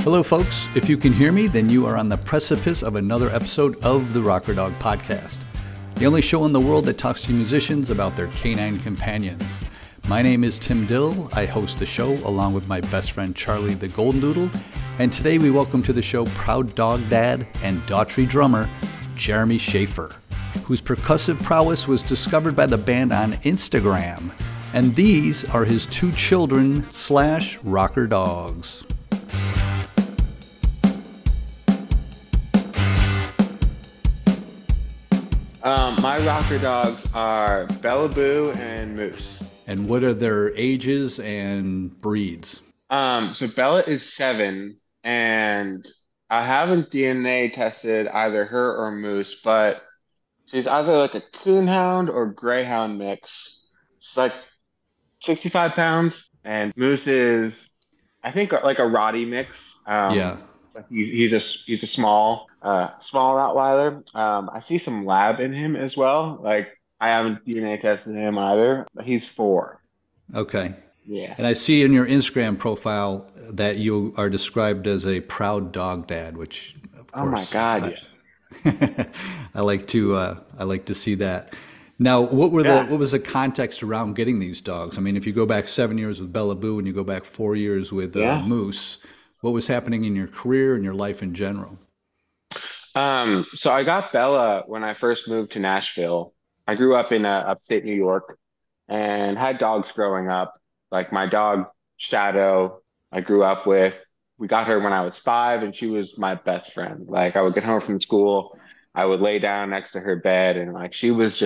Hello, folks. If you can hear me, then you are on the precipice of another episode of the Rocker Dog Podcast, the only show in the world that talks to musicians about their canine companions. My name is Tim Dill. I host the show along with my best friend Charlie the Golden Doodle, and today we welcome to the show proud dog dad and Daughtry drummer Jeremy Schaffer, whose percussive prowess was discovered by the band on Instagram. And these are his two children / rocker dogs. My rocker dogs are Bella Boo and Moose. And what are their ages and breeds? So Bella is 7, and I haven't DNA tested either her or Moose, but she's either like a Coonhound or Greyhound mix. She's like 65 pounds, and Moose is, I think, like a Rottie mix. Yeah. Like he's a small Rottweiler. I see some lab in him as well. Like I haven't DNA tested him either, but he's 4. Okay. Yeah. And I see in your Instagram profile that you are described as a proud dog dad, which of course. Oh my God, yeah. I like to see that. Now, what was the context around getting these dogs? I mean, if you go back 7 years with Bella Boo and you go back 4 years with Moose, what was happening in your career and your life in general? So I got Bella when I first moved to Nashville. I grew up in upstate New York and had dogs growing up. Like my dog Shadow, I grew up with. We got her when I was 5, and she was my best friend. Like I would get home from school, I would lay down next to her bed, and like she was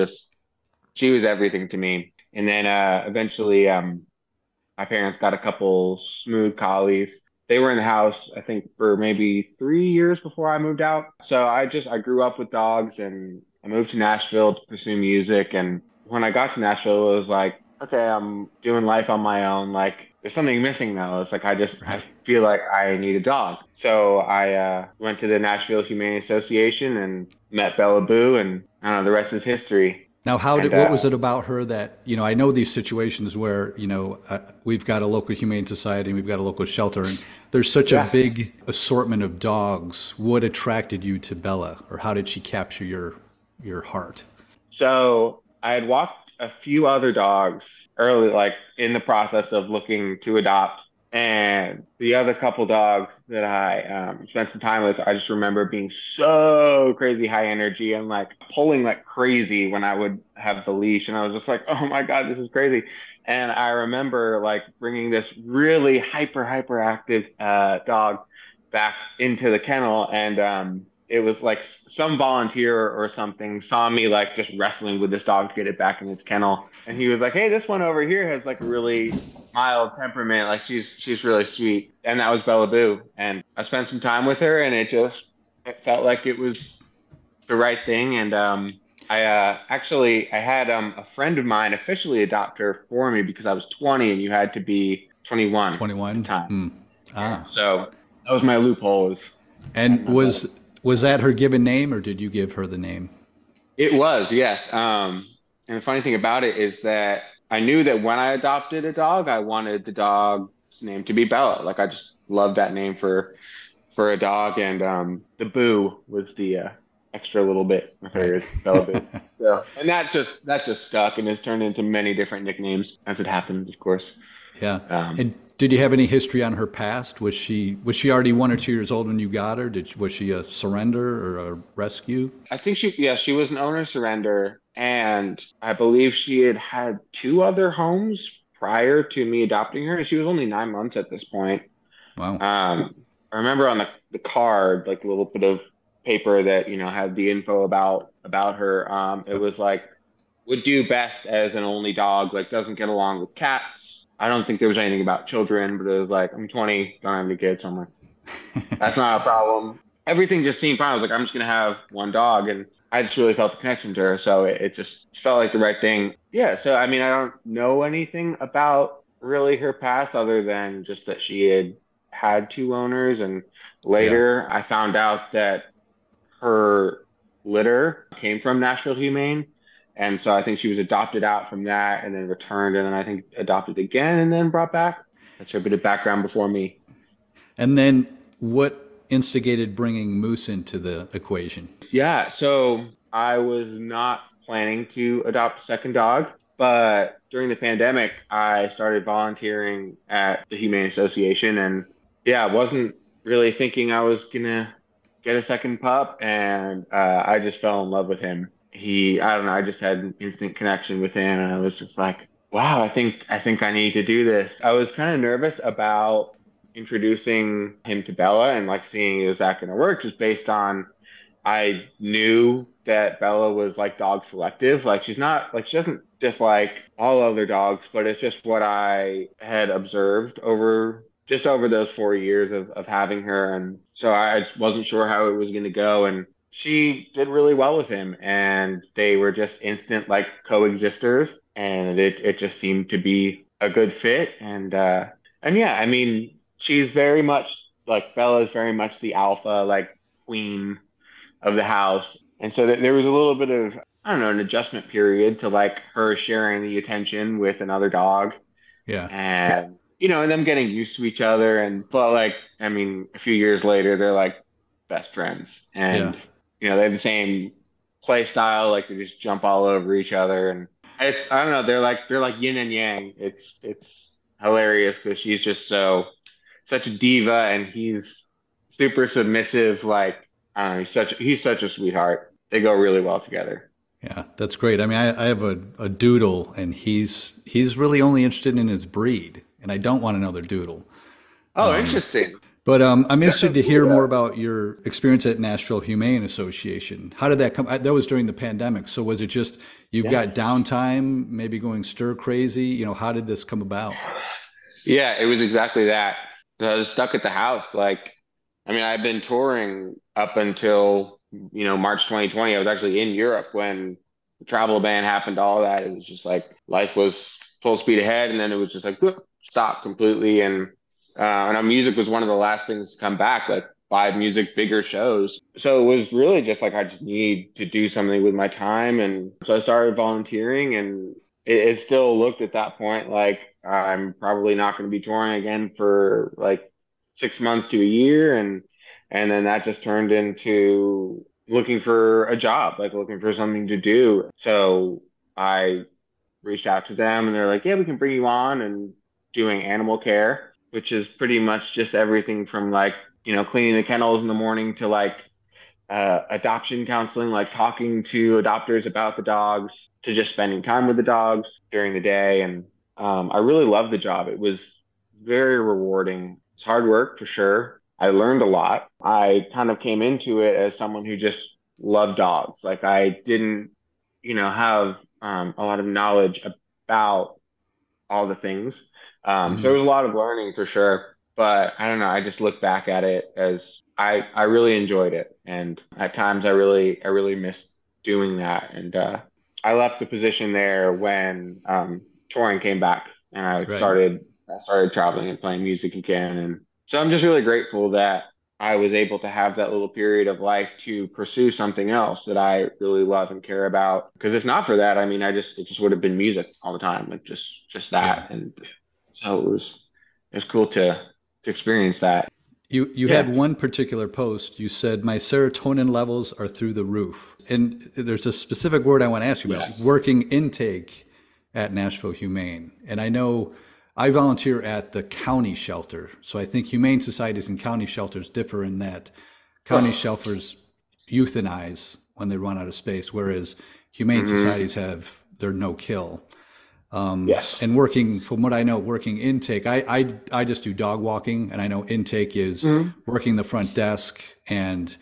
everything to me. And then eventually, my parents got a couple smooth collies. They were in the house, I think, for maybe 3 years before I moved out. So I grew up with dogs, and I moved to Nashville to pursue music. And when I got to Nashville, it was like, okay, I'm doing life on my own. Like there's something missing though. It's like I feel like I need a dog. So I went to the Nashville Humane Association and met Bella Boo, and I don't know, the rest is history. Now, what was it about her that, I know these situations where, we've got a local humane society and we've got a local shelter, and there's such a big assortment of dogs. What attracted you to Bella, or how did she capture your heart? So I had walked a few other dogs early, like in the process of looking to adopt. And the other couple dogs that I spent some time with, I just remember being so crazy high energy and like pulling like crazy when I would have the leash. And I was just like, oh my God, this is crazy. And I remember like bringing this really hyper active dog back into the kennel. And it was like some volunteer or something saw me like just wrestling with this dog to get it back in its kennel. And he was like, hey, this one over here has like a really mild temperament. Like she's really sweet. And that was Bella Boo. And I spent some time with her, and it felt like it was the right thing. And I had a friend of mine officially adopt her for me because I was 20 and you had to be 21. 21 at the time. Ah. So that was my loophole. And was that her given name, or did you give her the name? It was, yes. And the funny thing about it is that I knew that when I adopted a dog, I wanted the dog's name to be Bella. Like I just loved that name for a dog, and the Boo was the extra little bit. My favorite is Bella Boo. So, and that just stuck and has turned into many different nicknames as it happens, of course. Yeah. And did you have any history on her past? Was she already 1 or 2 years old when you got her? Was she a surrender or a rescue? I think she was an owner surrender, and I believe she had 2 other homes prior to me adopting her, and she was only 9 months at this point. Wow. I remember on the card, like a little bit of paper that had the info about her. It was like would do best as an only dog, like doesn't get along with cats. I don't think there was anything about children, but it was like, I'm 20, don't have any kids. So I'm like, that's not a problem. Everything just seemed fine. I was like, I'm just going to have one dog. And I just really felt the connection to her. So it just felt like the right thing. Yeah. So, I mean, I don't know anything about really her past other than just that she had 2 owners. And later I found out that her litter came from Nashville Humane. And so I think she was adopted out from that and then returned, and then I think adopted again and then brought back. That's her bit of background before me. And then what instigated bringing Moose into the equation? Yeah, so I was not planning to adopt a second dog, but during the pandemic, I started volunteering at the Humane Association, and yeah, I wasn't really thinking I was gonna get a second pup, and I just fell in love with him. I don't know, I just had an instant connection with him, and I was just like, wow, I think I need to do this. I was kind of nervous about introducing him to Bella and like seeing is that going to work, just based on I knew that Bella was like dog selective. Like she's not like she doesn't dislike all other dogs, but it's just what I had observed over those 4 years of having her. And so I just wasn't sure how it was going to go. And she did really well with him, and they were just instant like coexisters, and it just seemed to be a good fit. And yeah, I mean, she's very much like Bella's very much the alpha, like queen of the house. And so there was a little bit of, I don't know, an adjustment period to like her sharing the attention with another dog Yeah. and, and them getting used to each other. But like, I mean, a few years later, they're like best friends Yeah. and, they have the same play style. Like they just jump all over each other. And I don't know, they're like yin and yang. It's hilarious because she's just such a diva and he's super submissive. Like, I don't know, he's such a sweetheart. They go really well together. Yeah, that's great. I mean, I have a doodle, and he's really only interested in his breed, and I don't want another doodle. Oh, interesting. But I'm That interested sounds to cool hear more though. about your experience at Nashville Humane Association. How did that come? That was during the pandemic. So was it just you've got Yes. downtime, maybe going stir crazy? How did this come about? Yeah, it was exactly that. I was stuck at the house. Like, I mean, I've been touring up until, March 2020. I was actually in Europe when the travel ban happened, all that. It was just like life was full speed ahead, and then it was just like whoop, stop completely. And our music was one of the last things to come back, like live music, bigger shows. So it was really just like I just need to do something with my time, and so I started volunteering, and it still looked at that point like I'm probably not going to be touring again for like 6 months to a year, and then that just turned into looking for a job, like looking for something to do. So I reached out to them, and they're like, "Yeah, we can bring you on and doing animal care, which is pretty much just everything from like cleaning the kennels in the morning to like adoption counseling, like talking to adopters about the dogs, to just spending time with the dogs during the day. And I really loved the job. It was very rewarding. It's hard work for sure. I learned a lot. I kind of came into it as someone who just loved dogs. Like I didn't, have a lot of knowledge about all the things. So there Hmm. was a lot of learning for sure. But I don't know. I just look back at it as I really enjoyed it, and at times I really missed doing that. And I left the position there when touring came back, and Right. I started traveling and playing music again. And so I'm just really grateful that I was able to have that little period of life to pursue something else that I really love and care about. Because if not for that, I mean, it just would have been music all the time, like just Yeah. that. And so it was cool to experience that. You had Yeah. one particular post. You said my serotonin levels are through the roof, and there's a specific word I want to ask you about: Yes. working intake at Nashville Humane. And I know I volunteer at the county shelter, so I think humane societies and county shelters differ in that county shelters euthanize when they run out of space, whereas humane Hmm. societies have their no kill. Yes. And working, from what I know, working intake, I just do dog walking, and I know intake is Hmm. working the front desk and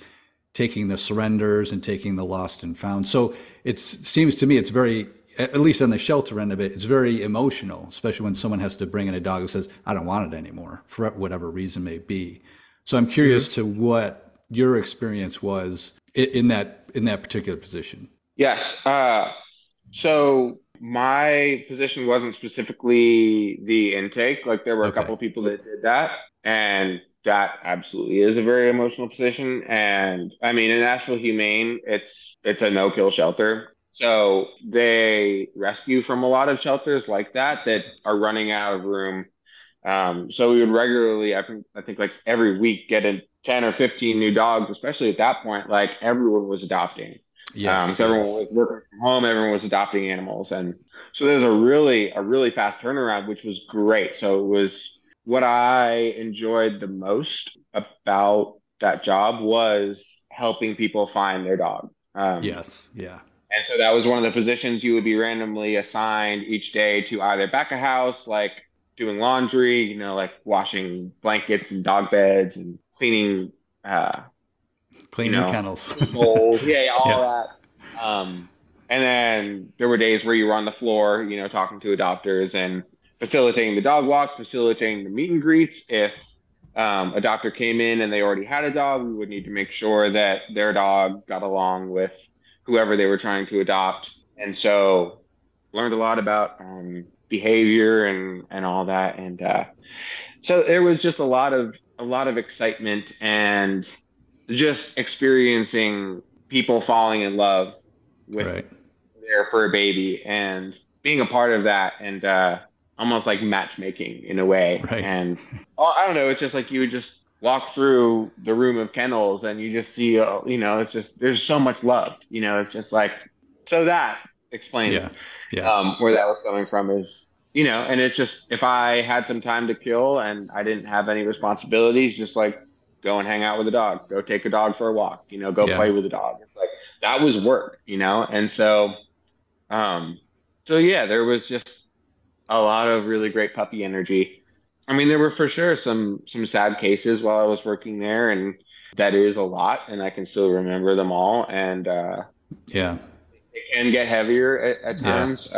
taking the surrenders and taking the lost and found. So it seems to me it's very, at least on the shelter end of it, it's very emotional, especially when someone has to bring in a dog that says, I don't want it anymore, for whatever reason may be. So I'm curious Hmm. to what your experience was in that particular position. Yes. So my position wasn't specifically the intake. Like there were a couple Okay. of people that did that, and that absolutely is a very emotional position. And I mean, in Nashville Humane, it's a no-kill shelter. So they rescue from a lot of shelters like that that are running out of room. So we would regularly, I think like every week get in 10 or 15 new dogs, especially at that point, like everyone was adopting. Yes, So everyone yes. was working from home, everyone was adopting animals. And so there was a really fast turnaround, which was great. So it was what I enjoyed the most about that job was helping people find their dog. Yes, yeah. And so that was one of the positions you would be randomly assigned each day to either back a house, like doing laundry, like washing blankets and dog beds and cleaning, uh, you Clean the know, kennels. food bowls, yeah, yeah, all Yeah, that. And then there were days where you were on the floor, talking to adopters and facilitating the dog walks, facilitating the meet and greets. If a doctor came in and they already had a dog, we would need to make sure that their dog got along with whoever they were trying to adopt. And so learned a lot about behavior and all that. And so there was just a lot of excitement and just experiencing people falling in love with right, their fur baby and being a part of that and almost like matchmaking in a way. right. And I don't know, it's just like you would just walk through the room of kennels and you just see, it's just there's so much love. It's just like so that explains Yeah, yeah, where that was coming from is. And it's just if I had some time to kill and I didn't have any responsibilities, just like go and hang out with a dog, go take a dog for a walk, go yeah. play with a dog. It's like that was work, and um, so yeah, there was just a lot of really great puppy energy. I mean, there were for sure some sad cases while I was working there, and that is a lot, and I can still remember them all, and Yeah, it can get heavier at yeah. times,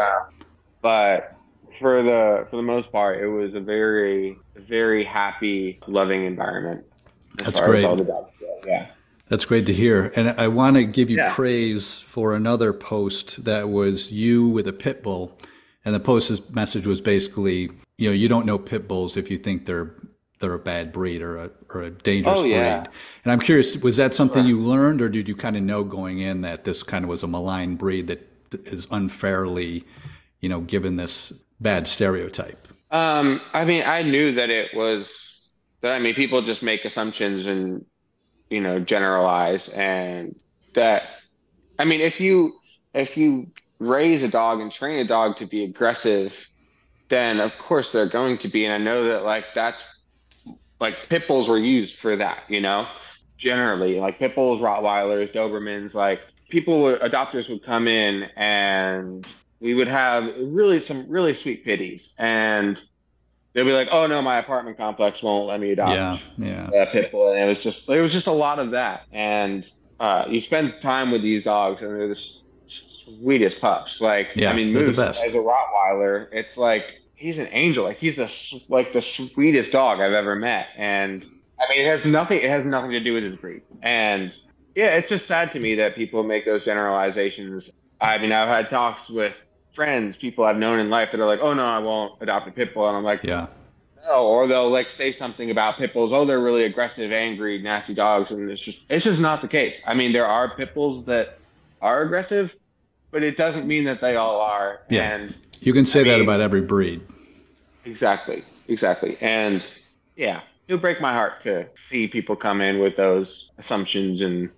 but for the most part, it was a very very happy, loving environment as That's far as great. all the dogs go. Yeah, That's great to hear. And I want to give you yeah. praise for another post that was you with a pit bull. And the post's message was basically, you don't know pit bulls if you think they're a bad breed or a dangerous Oh yeah, breed. And I'm curious, was that something sure. you learned, or did you kind of know going in that this kind of was a malign breed that is unfairly, given this bad stereotype? I mean, I knew that it was that. I mean, people just make assumptions and generalize, and that. I mean, if you raise a dog and train a dog to be aggressive, then of course they're going to be. And I know that like that's like pit bulls were used for that, generally like pit bulls, Rottweilers, Dobermans, like adopters would come in and we would have some really sweet pitties and they'd be like, oh no, my apartment complex won't let me adopt Yeah, yeah, a pit bull. And it was just a lot of that. And you spend time with these dogs and they're the sweetest pups. Like, I yeah. mean, They're the Moose as best. a Rottweiler, it's like he's an angel. Like he's the sweetest dog I've ever met. And I mean, it has nothing to do with his breed. And yeah, it's just sad to me that people make those generalizations. I mean, I've had talks with friends, people I've known in life that are like, "Oh no, I won't adopt a pit bull," and I'm like, Yeah, "No," or they'll like say something about pit bulls. Oh, they're really aggressive, angry, nasty dogs, and it's just not the case. I mean, there are pit bulls that are aggressive, but it doesn't mean that they all are. yeah. And You can I say that mean, about every breed. exactly, exactly, and yeah, it'll break my heart to see people come in with those assumptions, and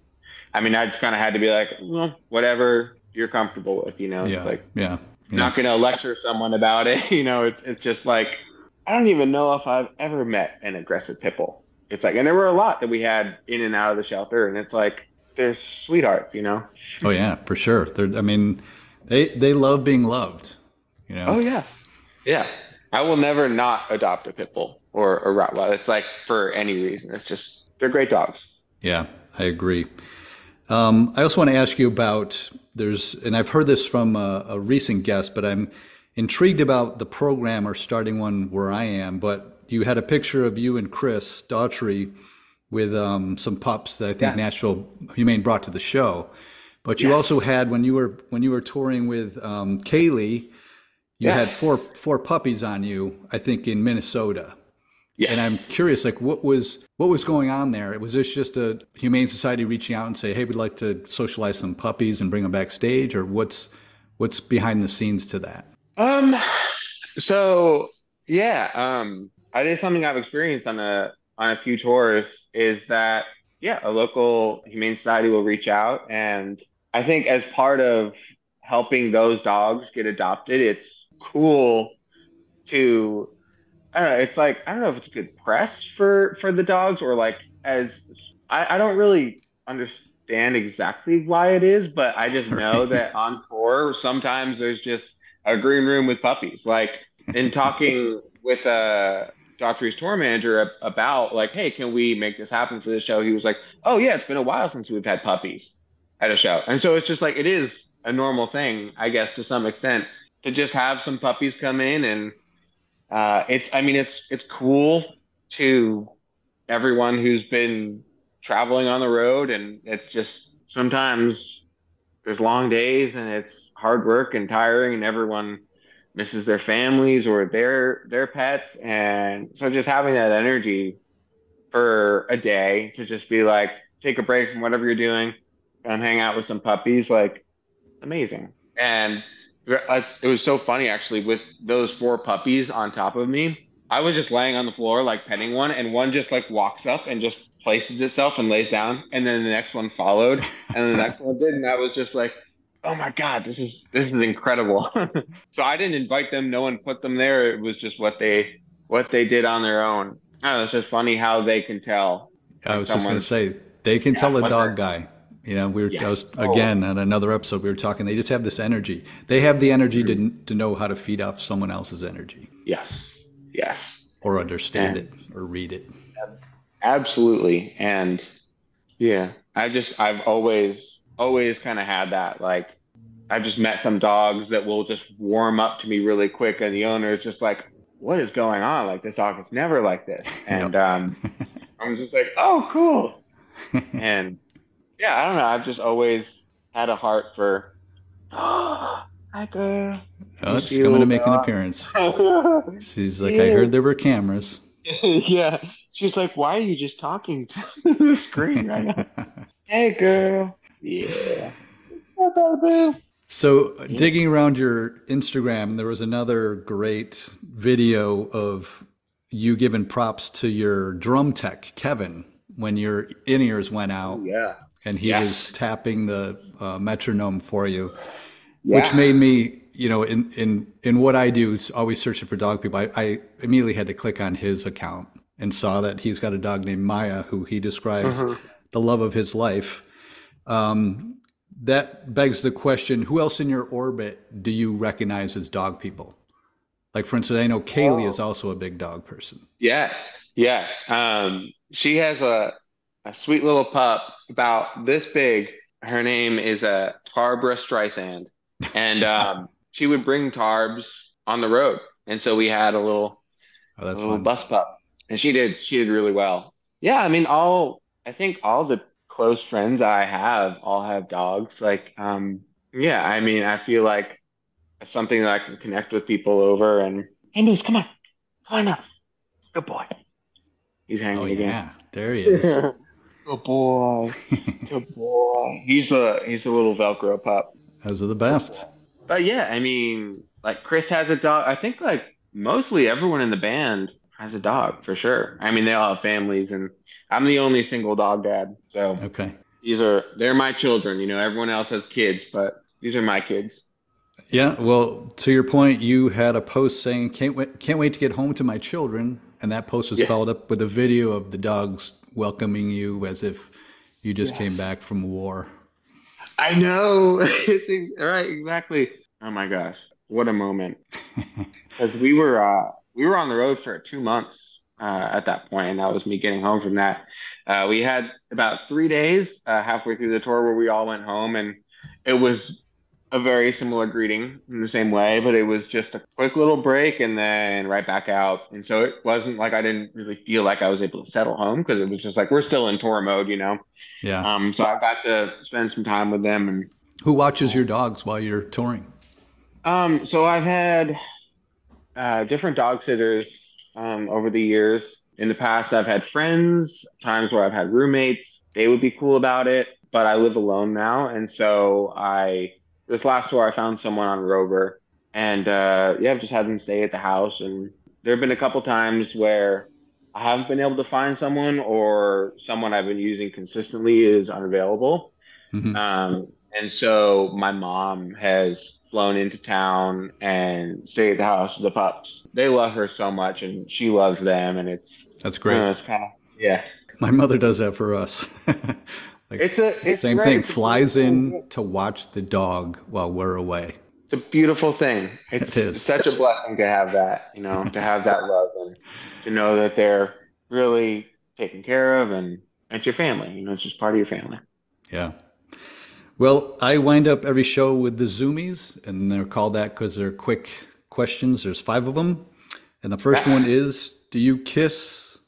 I mean, I just kind of had to be like, well, whatever you're comfortable with, It's Yeah, like yeah, yeah. not going to lecture someone about it. It's just like, I don't even know if I've ever met an aggressive pit bull. It's like, and there were a lot that we had in and out of the shelter, and it's like, they're sweethearts. Oh yeah, for sure. I mean, they love being loved. You know. Oh, yeah. Yeah. I will never not adopt a pit bull or a Rottweiler. It's like for any reason. It's just, they're great dogs. Yeah, I agree. I also want to ask you about and I've heard this from a recent guest, but I'm intrigued about the program or starting one where I am. But you had a picture of you and Chris Daughtry with some pups that I think Yes. Nashville Humane brought to the show. But you also Yes. had when you were touring with Kaylee, you Yeah. had four puppies on you, I think in Minnesota. Yes. And I'm curious, like what was going on there? Was this just a Humane Society reaching out and say, "Hey, we'd like to socialize some puppies and bring them backstage," or what's behind the scenes to that? Um, so yeah, That is something I've experienced on a few tours is that yeah, a local humane society will reach out, and I think as part of helping those dogs get adopted, it's cool to I don't know, it's like I don't know if it's good press for the dogs or like as I don't really understand exactly why it is, but I just know Right. that on tour sometimes there's just a green room with puppies. Like in talking with Daughtry's tour manager about like, hey, can we make this happen for the show? He was like, oh yeah, it's been a while since we've had puppies at a show. And so it's just like it is a normal thing, I guess, to some extent, to just have some puppies come in and I mean, it's cool to everyone who's been traveling on the road, and it's just sometimes there's long days and it's hard work and tiring, and everyone misses their families or their pets, and so just having that energy for a day to just be like, take a break from whatever you're doing, and hang out with some puppies, like amazing. And it was so funny actually with those four puppies on top of me. I was just laying on the floor like petting one, and one just like walks up and just places itself and lays down, and then the next one followed, and then the next one did, and I was just like, oh my God, this is incredible. So I didn't invite them, no one put them there. It was just what they did on their own. I don't know, it's just funny how they can tell I when was just going to someone's say, they can yeah tell a what dog they're guy. I yes was oh again on another episode. We were talking. They just have this energy. They have the energy mhm. to know how to feed off someone else's energy, Yes yes. or understand And it, or read it. absolutely. And yeah, I've always kind of had that. Like, I've just met some dogs that will just warm up to me really quick, and the owner is just like, what is going on? Like, this dog is never like this. And Yep. I'm just like, oh, cool. And yeah, I don't know. I've just always had a heart for, oh, hi, girl. Oh, You see it's a coming to little make an appearance. dog? She's like, I Yeah. heard there were cameras. Yeah. She's like, why are you just talking to the screen right now? Hey, girl. Yeah. What about Boo? So, Yeah. digging around your Instagram, there was another great video of you giving props to your drum tech, Kevin, when your in ears went Oh, out yeah. and he was Yes. tapping the metronome for you, which Yeah. made me, in what I do, it's always searching for dog people. I immediately had to click on his account and saw that he's got a dog named Maya, who he describes Hmm. the love of his life. That begs the question, who else in your orbit do you recognize as dog people? Like, for instance, I know Kaylee is Oh. also a big dog person. Yes. Yes. She has a sweet little pup about this big. Her name is Barbara Streisand. And she would bring Tarbs on the road. And so we had Oh, a that's little fun. bus pup, and she did really well. Yeah, I mean, I think all the close friends I have all have dogs. Like, yeah, I mean, I feel like it's something that I can connect with people over. And hey, Moose, come on now, good boy. He's Oh, hanging again. yeah, there he is. Good boy, good boy. He's a little Velcro pup. Those are the Good best. boy. But yeah, I mean, like Chris has a dog. I think like mostly everyone in the band has a dog for sure. I mean, they all have families, and I'm the only single dog dad. So Okay. they're my children. You know, everyone else has kids, but these are my kids. Yeah, well, to your point, you had a post saying, can't wait to get home to my children." And that post was followed Yes. up with a video of the dogs welcoming you as if you just came Yes. back from war. I know. Right, exactly. Oh my gosh, what a moment! Because we were on the road for 2 months at that point, and that was me getting home from that. We had about 3 days halfway through the tour where we all went home, and it was a very similar greeting in the same way, but it was just a quick little break and then right back out. And so it wasn't like I didn't really feel like I was able to settle home because it was just like we're still in tour mode, you know. Yeah. So I got to spend some time with them and Who watches your dogs while you're touring? so I've had different dog sitters over the years. In the past, I've had friends, times where I've had roommates. They would be cool about it, but I live alone now, and so this last tour I found someone on Rover, and yeah, I've just had them stay at the house, and there have been a couple times where I haven't been able to find someone, or someone I've been using consistently is unavailable. Hmm. And so my mom has flown into town and stayed at the house with the pups. They love her so much, and she loves them, and That's great. it's kind of, yeah. My mother does that for us. Like, It's same great. thing, It's a flies beautiful in gift. to watch the dog while we're away. It's a beautiful thing. It It's is. such a blessing to have that, to have that love, and to know that they're really taken care of, and it's your family. It's just part of your family. Yeah. Well, I wind up every show with the Zoomies, and they're called that because they're quick questions. There's five of them. And the first one is, do you kiss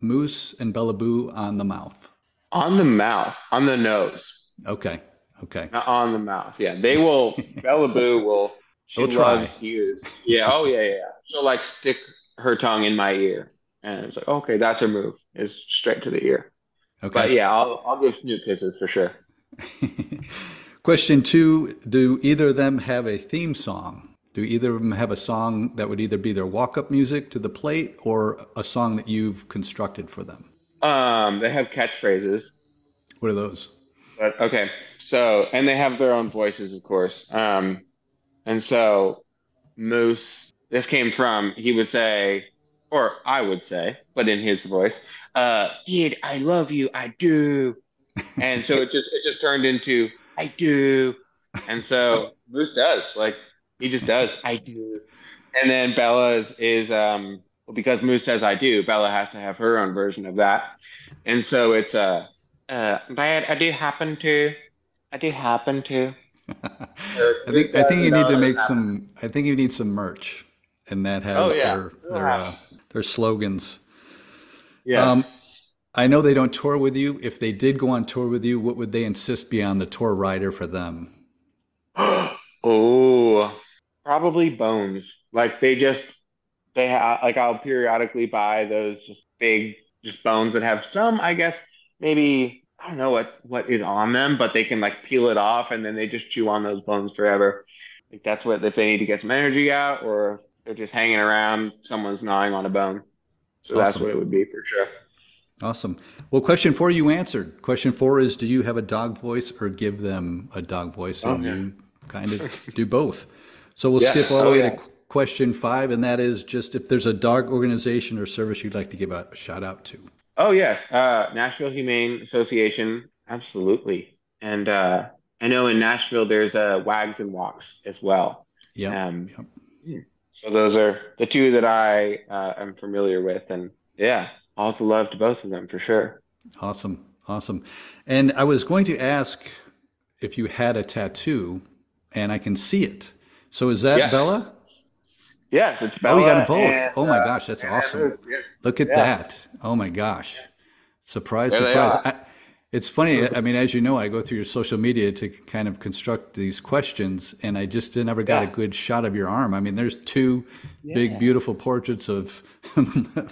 Moose and Bellaboo on the mouth? On the mouth, on the nose, Okay. Okay. not on the mouth. Yeah, they will. Bella Boo will. She They'll try. loves ears. Yeah. Oh yeah, yeah, yeah. She'll like stick her tongue in my ear, and it's like, okay, that's her move. Is straight to the ear. Okay. But yeah, I'll give Snoop kisses for sure. Question two, do either of them have a theme song? Do either of them have a song that would either be their walk-up music to the plate or a song that you've constructed for them? They have catchphrases, What are those? but okay. So, and they have their own voices, of course. And so Moose, this came from, he would say, or I would say, but in his voice, kid, I love you, I do. And so it just turned into I do. And so Moose does, like, he just does, I do. And then Bella is well, because Moose says I do, Bella has to have her own version of that. And so it's Dad, I do happen to. Moose I does think and you need Bella to doesn't make happen some. I think you need some merch, and that to. Oh has yeah. We'll have- their slogans. Yes. Um, I know they don't tour with you. If they did go on tour with you, what would they insist be on the tour rider for them? Oh, probably bones. Like they have, like, I'll periodically buy those just big just bones that have some, I guess, maybe I don't know what is on them, but they can like peel it off, and then they just chew on those bones forever. Like that's what, if they need to get some energy out, or they're just hanging around, someone's gnawing on a bone. So that's Awesome, what it would be for sure. awesome. Well, question four you answered. Question four is, do you have a dog voice or give them a dog voice, Oh and yeah. you kind of do both. So we'll Yes. skip all the Oh way to yeah. question five, and that is just if there's a dog organization or service you'd like to give a shout out to. Oh yes, Nashville Humane Association, absolutely. And I know in Nashville there's Wags and Walks as well. Yep, Um, yep. hmm. so those are the two that I am familiar with, and yeah, all the love to both of them for sure. Awesome, awesome. And I was going to ask if you had a tattoo, and I can see it. So is that Yes, Bella? yes, it's Oh, you got Bella them both. Oh my gosh, that's and awesome. Ruth. Yeah, Look at yeah, that. Oh my gosh. Surprise, there they surprise. are. It's funny. I mean, as you know, I go through your social media to kind of construct these questions, and I just never got a Yes, good shot of your arm. I mean, there's two big, yeah, beautiful portraits of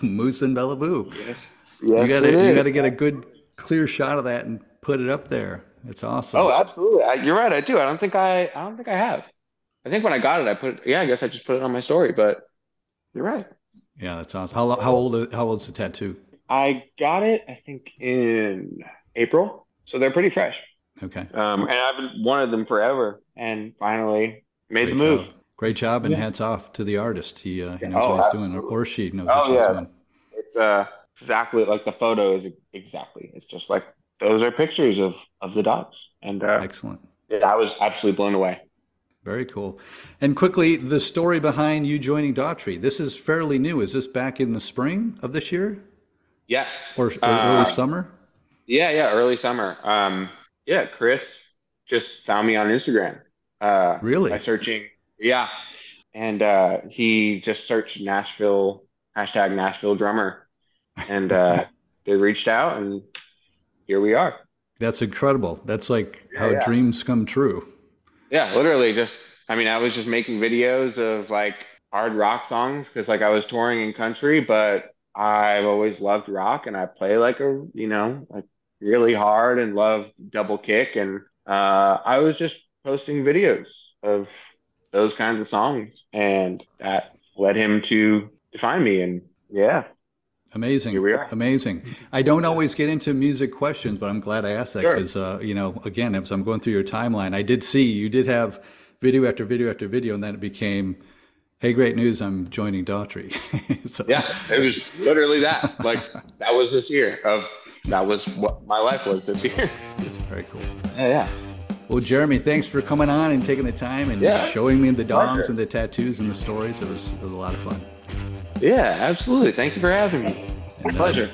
Moose and Bella Boo. yes, yes, it You is. gotta get a good, clear shot of that and put it up there. It's Oh, awesome. absolutely. You're right. I do. I don't think I have. I think when I got it, I put it, yeah, I guess I just put it on my story, but you're right. Yeah, that's awesome. How old's the tattoo? I got it, I think, in April, so they're pretty fresh. Okay. And I've wanted them forever, and finally made the Great move. job. Great job, and Yeah. hats off to the artist. He Yeah. knows what Oh, he's doing, absolutely. or she knows what Oh, she's yeah. doing. It's exactly like the photo is exactly. It's just like those are pictures of the dogs, and Excellent. yeah, I was absolutely blown away. Very cool. And quickly, the story behind you joining Daughtry. This is fairly new. Is this back in the spring of this year Yes. or early summer? Yeah, yeah, early summer. Yeah, Chris just found me on Instagram by Really? searching. Yeah, and he just searched Nashville #Nashville drummer, and they reached out, and here we are. That's incredible. That's like Yeah, how yeah, dreams come true. yeah. Literally, just I mean, I was just making videos of like hard rock songs because like I was touring in country, but I've always loved rock, and I play like like really hard and love double kick, and I was just posting videos of those kinds of songs, and that led him to find me. And yeah, Amazing. here we are. Amazing. I don't always get into music questions, but I'm glad I asked that Sure. because, again, as I'm going through your timeline, I did see you did have video after video after video, and then it became, hey, great news, I'm joining Daughtry. So, Yeah, it was literally that. Like that was this year of that was what my life was this year. very cool. Yeah, yeah. Well, Jeremy, thanks for coming on and taking the time and Yeah. showing me the dogs Pleasure. and the tattoos and the stories. It was a lot of fun. Yeah, absolutely. Thank you for having me. And, Pleasure.